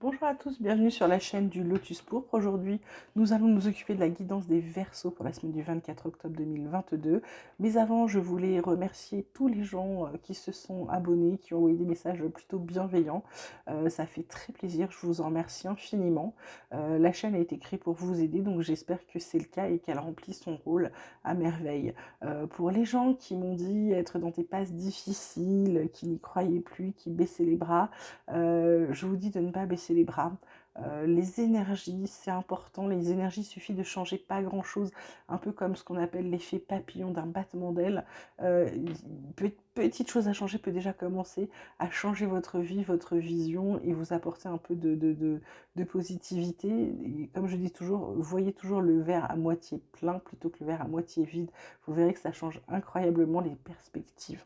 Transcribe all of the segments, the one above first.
Bonjour à tous, bienvenue sur la chaîne du Lotus Pourpre. Aujourd'hui, nous allons nous occuper de la guidance des Verseaux pour la semaine du 24 octobre 2022. Mais avant, je voulais remercier tous les gens qui se sont abonnés, qui ont envoyé des messages plutôt bienveillants. Ça fait très plaisir, je vous en remercie infiniment. La chaîne a été créée pour vous aider, donc j'espère que c'est le cas et qu'elle remplit son rôle à merveille. Pour les gens qui m'ont dit être dans des passes difficiles, qui n'y croyaient plus, qui baissaient les bras, je vous dis de ne pas baisser les bras. Les énergies, c'est important. Les énergies, il suffit de changer pas grand-chose, un peu comme ce qu'on appelle l'effet papillon d'un battement d'aile. Petite chose à changer peut déjà commencer à changer votre vie, votre vision et vous apporter un peu de positivité. Et comme je dis toujours, voyez toujours le verre à moitié plein plutôt que le verre à moitié vide. Vous verrez que ça change incroyablement les perspectives.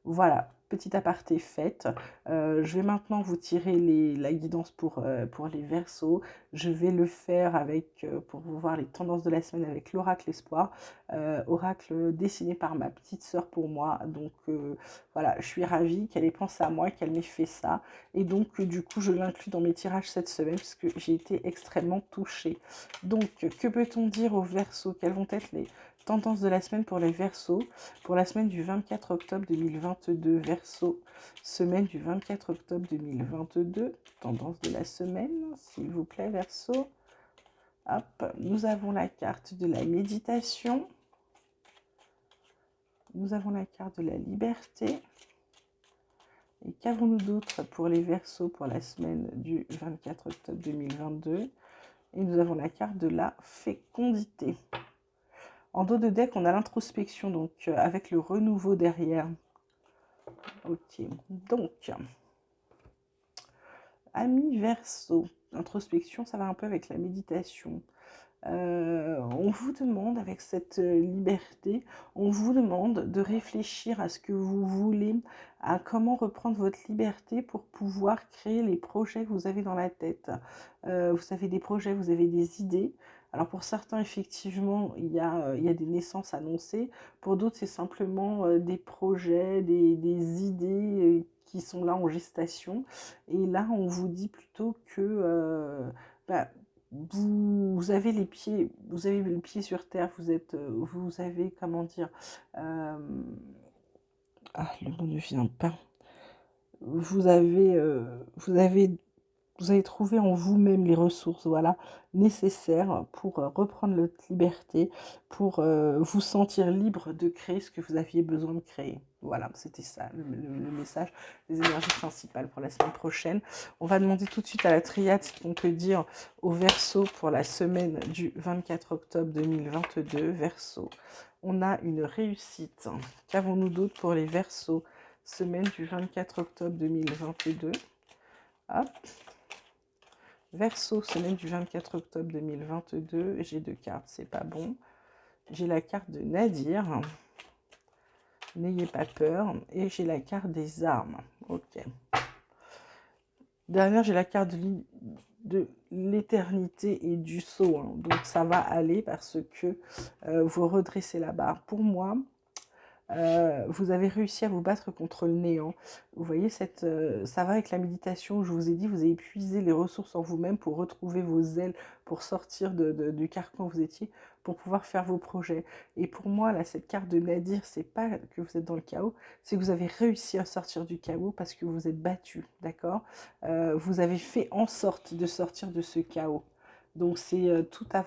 Voilà, petit aparté fait. Je vais maintenant vous tirer la guidance pour les Verseaux. Je vais le faire avec, pour vous voir les tendances de la semaine avec l'Oracle Espoir. Oracle dessiné par ma petite sœur pour moi. Donc voilà, je suis ravie qu'elle ait pensé à moi, qu'elle m'ait fait ça. Et donc du coup, je l'inclus dans mes tirages cette semaine parce que j'ai été extrêmement touchée. Donc, que peut-on dire aux Verseaux? Quelles vont être les tendances de la semaine pour les Verseaux? Pour la semaine du 24 octobre 2022, Verseau, semaine du 24 octobre 2022, tendance de la semaine, s'il vous plaît, Verseau. Hop, nous avons la carte de la méditation, nous avons la carte de la liberté. Et qu'avons-nous d'autre pour les Verseaux pour la semaine du 24 octobre 2022? Et nous avons la carte de la fécondité. En dos de deck, on a l'introspection, donc avec le renouveau derrière. Ok, donc, ami Verseau, introspection, ça va un peu avec la méditation. On vous demande, avec cette liberté, on vous demande de réfléchir à ce que vous voulez, à comment reprendre votre liberté pour pouvoir créer les projets que vous avez dans la tête. Vous avez des projets, vous avez des idées. Alors pour certains, effectivement, il y a des naissances annoncées. Pour d'autres, c'est simplement des projets, des idées qui sont là en gestation. Et là, on vous dit plutôt que bah, vous avez vous avez le pied sur terre, vous avez, comment dire, euh, le mot ne vient pas. Vous avez, euh, vous avez vous avez trouvé en vous-même les ressources, voilà, nécessaires pour reprendre votre liberté, pour vous sentir libre de créer ce que vous aviez besoin de créer. Voilà, c'était ça le message des énergies principales pour la semaine prochaine. On va demander tout de suite à la triade ce qu'on peut dire au Verseau pour la semaine du 24 octobre 2022. Verseau, on a une réussite. Qu'avons-nous d'autre pour les Verseaux? Semaine du 24 octobre 2022. Hop. Verseau, semaine du 24 octobre 2022, j'ai deux cartes, c'est pas bon. J'ai la carte de Nadir, n'ayez pas peur, et j'ai la carte des armes. Ok. Dernière, j'ai la carte de l'éternité et du sceau, hein. Donc ça va aller parce que vous redressez la barre. Pour moi, vous avez réussi à vous battre contre le néant. Vous voyez, ça va avec la méditation. Je vous ai dit, vous avez puisé les ressources en vous-même pour retrouver vos ailes, pour sortir du carcan où vous étiez, pour pouvoir faire vos projets. Et pour moi, là, cette carte de Nadir, c'est pas que vous êtes dans le chaos, c'est que vous avez réussi à sortir du chaos parce que vous vous êtes battu, d'accord? Vous avez fait en sorte de sortir de ce chaos. Donc c'est euh, tout à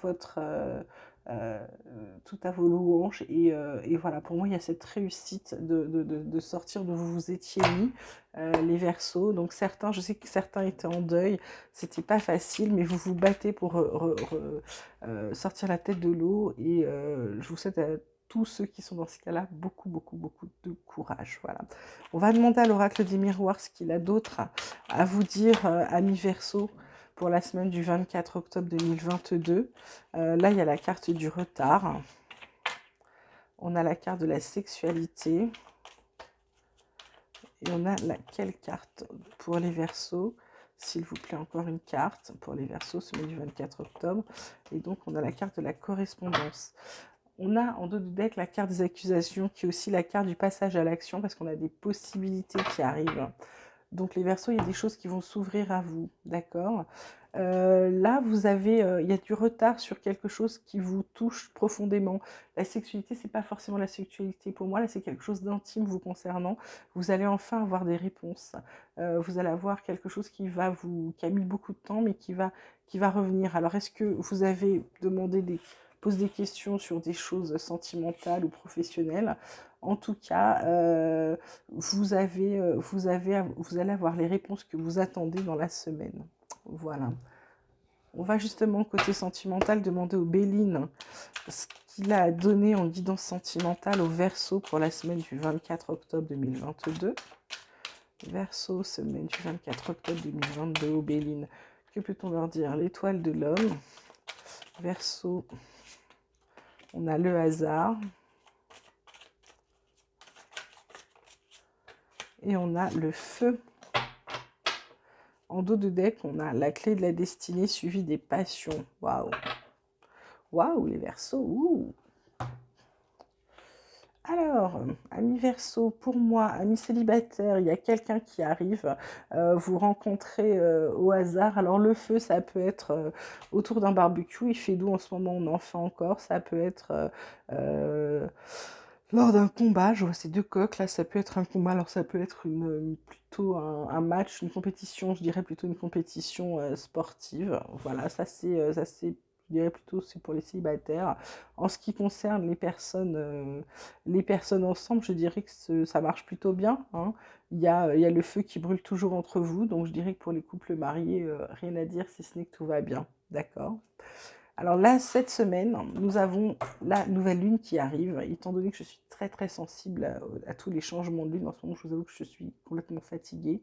vos louanges et voilà, pour moi il y a cette réussite de sortir d'où vous vous étiez mis, les Verseaux. Donc certains, je sais que certains étaient en deuil, c'était pas facile, mais vous vous battez pour sortir la tête de l'eau et je vous souhaite à tous ceux qui sont dans ce cas-là beaucoup beaucoup beaucoup de courage. Voilà, on va demander à l'oracle des miroirs ce qu'il a d'autre à vous dire, amis Verseaux, pour la semaine du 24 octobre 2022. Là, il y a la carte du retard. On a la carte de la sexualité. Et on a quelle carte pour les Verseaux? S'il vous plaît, encore une carte pour les Verseaux, semaine du 24 octobre. Et donc, on a la carte de la correspondance. On a en dos de deck la carte des accusations, qui est aussi la carte du passage à l'action, parce qu'on a des possibilités qui arrivent. Donc les Verseaux, il y a des choses qui vont s'ouvrir à vous, d'accord? Là, il y a du retard sur quelque chose qui vous touche profondément. La sexualité, c'est pas forcément la sexualité pour moi, là, c'est quelque chose d'intime vous concernant. Vous allez enfin avoir des réponses. Vous allez avoir quelque chose qui a mis beaucoup de temps, mais qui va revenir. Alors, est-ce que vous avez posé des questions sur des choses sentimentales ou professionnelles? En tout cas, vous allez avoir les réponses que vous attendez dans la semaine. Voilà. On va justement, côté sentimental, demander au Béline ce qu'il a donné en guidance sentimentale au Verseau pour la semaine du 24 octobre 2022. Verseau, semaine du 24 octobre 2022 au Béline. Que peut-on leur dire? L'étoile de l'homme. Verseau, on a le hasard. Et on a le feu. En dos de deck, on a la clé de la destinée suivie des passions. Waouh! Waouh, les Verseaux! Ouh. Alors, amis Verseau, pour moi, amis célibataires, il y a quelqu'un qui arrive, vous rencontrez au hasard. Alors le feu, ça peut être autour d'un barbecue, il fait doux en ce moment, on en fait encore. Ça peut être lors d'un combat, je vois ces deux coques là, ça peut être un combat, alors ça peut être plutôt un match, une compétition, je dirais plutôt une compétition sportive. Voilà, ça c'est, je dirais plutôt c'est pour les célibataires. En ce qui concerne les personnes ensemble, je dirais que ça marche plutôt bien, hein. Il y a le feu qui brûle toujours entre vous, donc je dirais que pour les couples mariés, rien à dire si ce n'est que tout va bien, d'accord? Alors là, cette semaine, nous avons la nouvelle lune qui arrive. Étant donné que je suis très très sensible à tous les changements de lune, en ce moment, je vous avoue que je suis complètement fatiguée.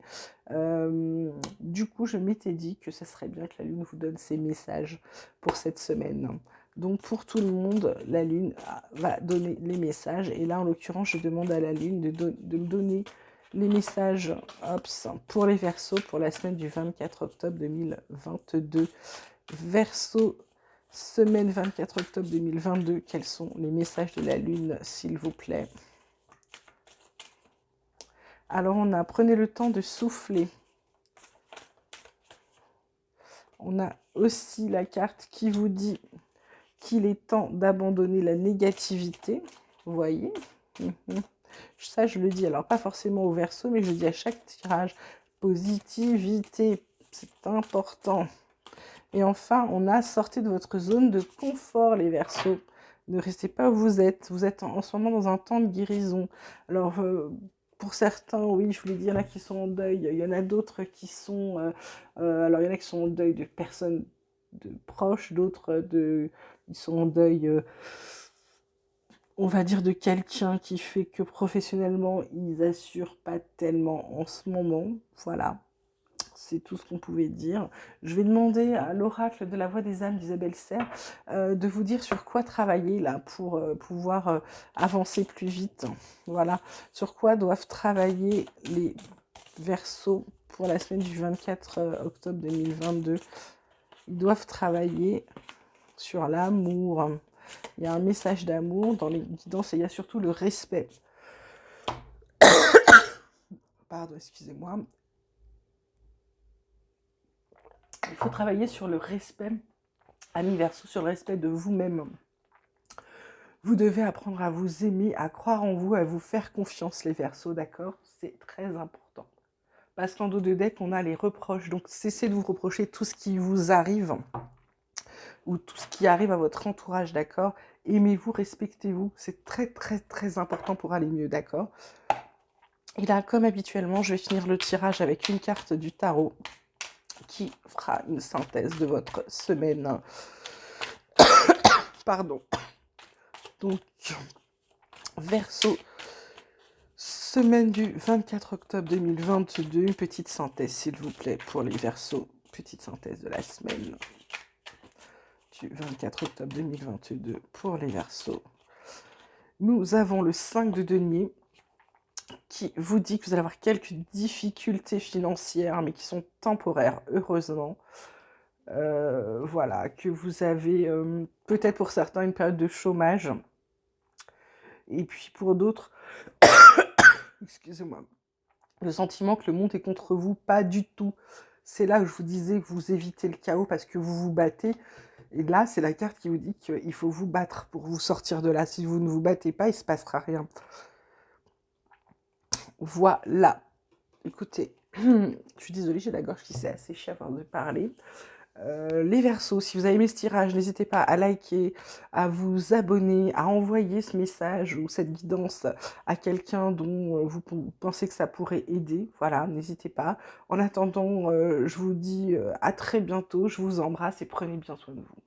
Du coup, je m'étais dit que ce serait bien que la lune vous donne ses messages pour cette semaine. Donc pour tout le monde, la lune va donner les messages. Et là, en l'occurrence, je demande à la lune de me donner les messages pour les Verseaux pour la semaine du 24 octobre 2022. Verseau, semaine 24 octobre 2022, quels sont les messages de la Lune, s'il vous plaît? Alors, prenez le temps de souffler. On a aussi la carte qui vous dit qu'il est temps d'abandonner la négativité. Vous voyez? Ça, je le dis, alors pas forcément au Verseau, mais je dis à chaque tirage, positivité, c'est important. Et enfin, on a sorti de votre zone de confort, les Verseaux. Ne restez pas où vous êtes. Vous êtes en ce moment dans un temps de guérison. Alors, pour certains, oui, je vous l'ai dit, il y en a qui sont en deuil. Il y en a d'autres qui sont... alors, il y en a qui sont en deuil de personnes proches, d'autres ils sont en deuil, on va dire, de quelqu'un qui fait que professionnellement, ils assurent pas tellement en ce moment. Voilà. C'est tout ce qu'on pouvait dire. Je vais demander à l'oracle de la voix des âmes d'Isabelle Serre de vous dire sur quoi travailler là pour pouvoir avancer plus vite. Voilà, sur quoi doivent travailler les Verseaux pour la semaine du 24 octobre 2022. Ils doivent travailler sur l'amour. Il y a un message d'amour dans les guidances et il y a surtout le respect. Pardon, excusez-moi. Il faut travailler sur le respect, amis Verseaux, sur le respect de vous-même. Vous devez apprendre à vous aimer, à croire en vous, à vous faire confiance, les Verseaux, d'accord? C'est très important. Parce qu'en dos de deck, on a les reproches. Donc, cessez de vous reprocher tout ce qui vous arrive ou tout ce qui arrive à votre entourage, d'accord? Aimez-vous, respectez-vous. C'est très, très, très important pour aller mieux, d'accord? Et là, comme habituellement, je vais finir le tirage avec une carte du tarot qui fera une synthèse de votre semaine. Pardon. Donc, Verseau, semaine du 24 octobre 2022, une petite synthèse s'il vous plaît pour les Verseaux. Petite synthèse de la semaine du 24 octobre 2022 pour les Verseaux. Nous avons le 5 de denier qui vous dit que vous allez avoir quelques difficultés financières, mais qui sont temporaires, heureusement. Voilà, que vous avez peut-être pour certains une période de chômage. Et puis pour d'autres, excusez-moi, le sentiment que le monde est contre vous, pas du tout. C'est là que je vous disais que vous évitez le chaos parce que vous vous battez. Et là, c'est la carte qui vous dit qu'il faut vous battre pour vous sortir de là. Si vous ne vous battez pas, il ne se passera rien. Voilà. Écoutez, je suis désolée, j'ai la gorge qui s'est asséchée avant de parler. Les Verseaux, si vous avez aimé ce tirage, n'hésitez pas à liker, à vous abonner, à envoyer ce message ou cette guidance à quelqu'un dont vous pensez que ça pourrait aider. Voilà, n'hésitez pas. En attendant, je vous dis à très bientôt, je vous embrasse et prenez bien soin de vous.